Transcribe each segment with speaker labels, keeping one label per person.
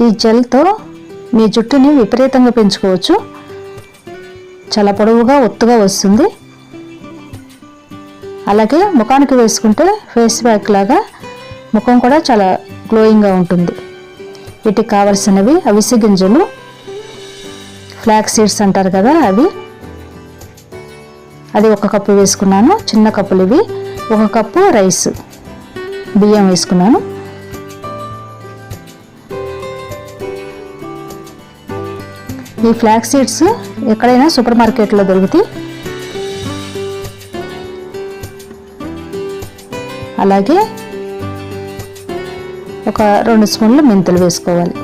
Speaker 1: ఈ జెల్తో మీ జుట్టుని విపరీతంగా పెంచుకోవచ్చు. చాలా పొడవుగా ఒత్తుగా వస్తుంది. అలాగే ముఖానికి వేసుకుంటే ఫేస్ ప్యాక్ లాగా ముఖం కూడా చాలా గ్లోయింగ్గా ఉంటుంది. వీటికి కావలసినవి అవిసె గింజలు, ఫ్లాక్స్ సీడ్స్ అంటారు కదా, అది 1 కప్పు వేసుకున్నాను. చిన్న కప్పులు ఇవి. 1 కప్పు రైస్ బియ్యం వేసుకున్నాను. ఈ ఫ్లాక్స్ సీడ్స్ ఎక్కడైనా సూపర్ మార్కెట్లో దొరుకుతాయి. అలాగే ఒక 2 స్పూన్లు మెంతులు వేసుకోవాలి.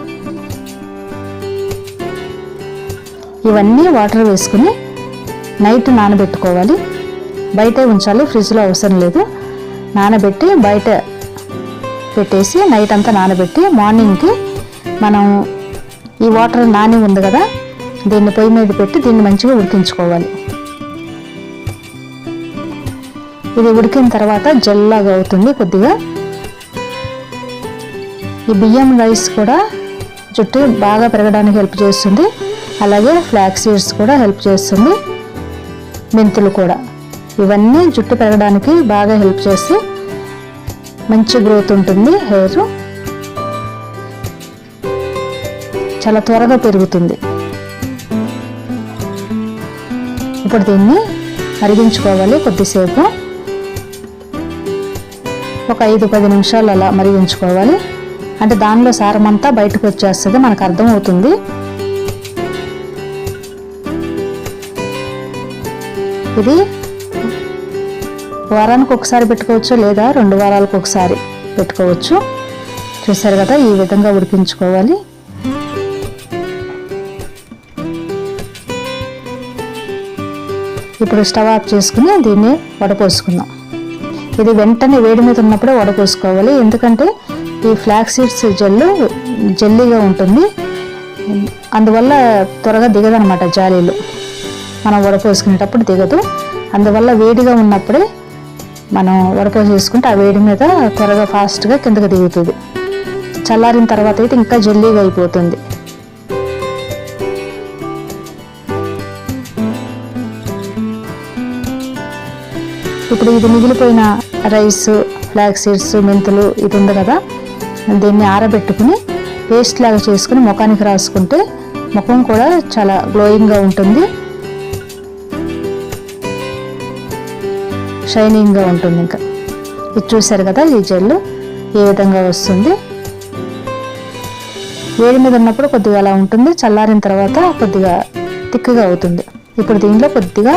Speaker 1: ఇవన్నీ వాటర్ వేసుకుని నైట్ నానబెట్టుకోవాలి. బయటే ఉంచాలి, ఫ్రిడ్జ్లో అవసరం లేదు. నానబెట్టి బయట పెట్టేసి నైట్ అంతా నానబెట్టి మార్నింగ్కి మనం ఈ వాటర్ నాని ఉంది కదా, దీన్ని పొయ్యి మీద పెట్టి దీన్ని మంచిగా ఉడికించుకోవాలి. ఇది ఉడికిన తర్వాత జెల్లాగా అవుతుంది కొద్దిగా. ఈ బియ్యం రైస్ కూడా జుట్టు బాగా పెరగడానికి హెల్ప్ చేస్తుంది. అలాగే ఫ్లాక్స్ సీడ్స్ కూడా హెల్ప్ చేస్తుంది. మెంతులు కూడా, ఇవన్నీ జుట్టు పెరగడానికి బాగా హెల్ప్ చేసి మంచి గ్రోత్ ఉంటుంది. హెయిర్ చాలా త్వరగా పెరుగుతుంది. ఇప్పుడు దీన్ని మరిగించుకోవాలి కొద్దిసేపు. ఒక 5-10 నిమిషాలు అలా మరిగించుకోవాలి. అంటే దానిలో సారం అంతా బయటకు వచ్చేస్తుంది, మనకు అర్థమవుతుంది. ఇది వారానికి ఒకసారి పెట్టుకోవచ్చు, లేదా 2 వారాలకు ఒకసారి పెట్టుకోవచ్చు. చూసారు కదా, ఈ విధంగా ఉడికించుకోవాలి. ఇప్పుడు స్టవ్ ఆఫ్ చేసుకుని దీన్ని వడపోసుకుందాం. ఇది వెంటనే వేడి మీద ఉన్నప్పుడే వడపోసుకోవాలి. ఎందుకంటే ఈ ఫ్లాక్స్ సీడ్స్ జెల్లీగా ఉంటుంది, అందువల్ల త్వరగా దిగదనమాట. జాలీలు మనం వడపోసుకునేటప్పుడు దిగదు. అందువల్ల వేడిగా ఉన్నప్పుడే మనం వడపోసేసుకుంటే ఆ వేడి మీద త్వరగా ఫాస్ట్గా కిందకి దిగుతుంది. చల్లారిన తర్వాత అయితే ఇంకా జెల్లీగా అయిపోతుంది. ఇప్పుడు ఇది మిగిలిపోయిన రైస్, ఫ్లాక్స్ సీడ్స్, మెంతులు ఇది ఉంది కదా, దీన్ని ఆరబెట్టుకుని పేస్ట్ లాగా చేసుకుని ముఖానికి రాసుకుంటే ముఖం కూడా చాలా గ్లోయింగ్గా ఉంటుంది, షైనింగ్గా ఉంటుంది. ఇంకా ఇది చూసారు కదా, ఈ జెల్ ఏ విధంగా వస్తుంది. వేడి మీద ఉన్నప్పుడు కొద్దిగా అలా ఉంటుంది, చల్లారిన తర్వాత కొద్దిగా తిక్కుగా అవుతుంది. ఇప్పుడు దీంట్లో కొద్దిగా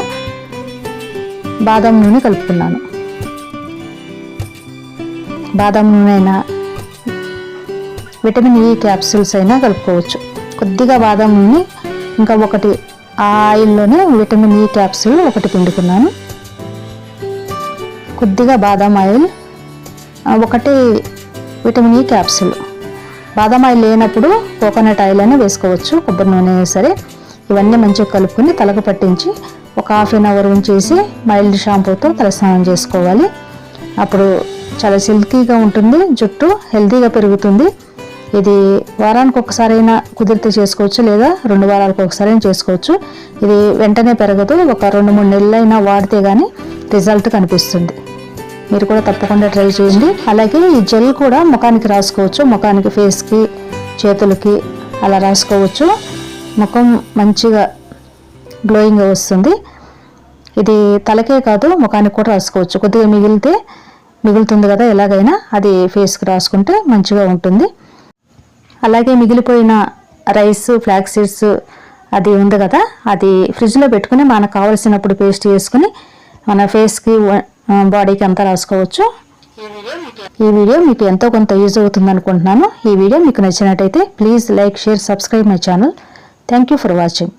Speaker 1: బాదం నూనె కలుపుకున్నాను. బాదం నూనె అయినా విటమిన్ ఈ క్యాప్సూల్స్ అయినా కలుపుకోవచ్చు. కొద్దిగా బాదం నూనె, ఇంకా ఒకటి ఆ ఆయిల్లోనే విటమిన్ ఈ క్యాప్సూల్ ఒకటి పిండుకున్నాను. కొద్దిగా బాదం ఆయిల్, ఒకటి విటమిన్ ఈ క్యాప్సూల్. బాదం ఆయిల్ లేనప్పుడు కోకోనట్ ఆయిల్ అయినా వేసుకోవచ్చు, కొబ్బరి నూనె సరే. ఇవన్నీ మంచిగా కలుపుకొని తలకు పట్టించి ఒక 1/2 అవర్ ఉంచేసి మైల్డ్ షాంపూతో తలస్నానం చేసుకోవాలి. అప్పుడు చాలా సిల్కీగా ఉంటుంది, జుట్టు హెల్తీగా పెరుగుతుంది. ఇది వారానికి ఒకసారైనా కుదిరితే చేసుకోవచ్చు, లేదా 2 వారాలకు ఒకసారైనా చేసుకోవచ్చు. ఇది వెంటనే పెరగదు, ఒక 2-3 నెలలైనా వాడితే కానీ రిజల్ట్ కనిపిస్తుంది. మీరు కూడా తప్పకుండా ట్రై చేయండి. అలాగే ఈ జెల్ కూడా ముఖానికి రాసుకోవచ్చు, ముఖానికి, ఫేస్కి, చేతులకి అలా రాసుకోవచ్చు. ముఖం మంచిగా గ్లోయింగ్గా వస్తుంది. ఇది తలకే కాదు ముఖానికి కూడా రాసుకోవచ్చు. కొద్దిగా మిగులుతుంది కదా, ఎలాగైనా అది ఫేస్కి రాసుకుంటే మంచిగా ఉంటుంది. అలాగే మిగిలిపోయిన రైస్, ఫ్లాక్స్ సీడ్స్ అది ఉంది కదా, అది ఫ్రిడ్జ్లో పెట్టుకుని మనకు కావలసినప్పుడు పేస్ట్ చేసుకుని మన ఫేస్కి, బాడీకి అంతా రాసుకోవచ్చు. ఈ వీడియో మీకు ఎంతో కొంత యూజ్ అవుతుంది అనుకుంటున్నాను. ఈ వీడియో మీకు నచ్చినట్టయితే please like, share, subscribe my channel. Thank you for watching.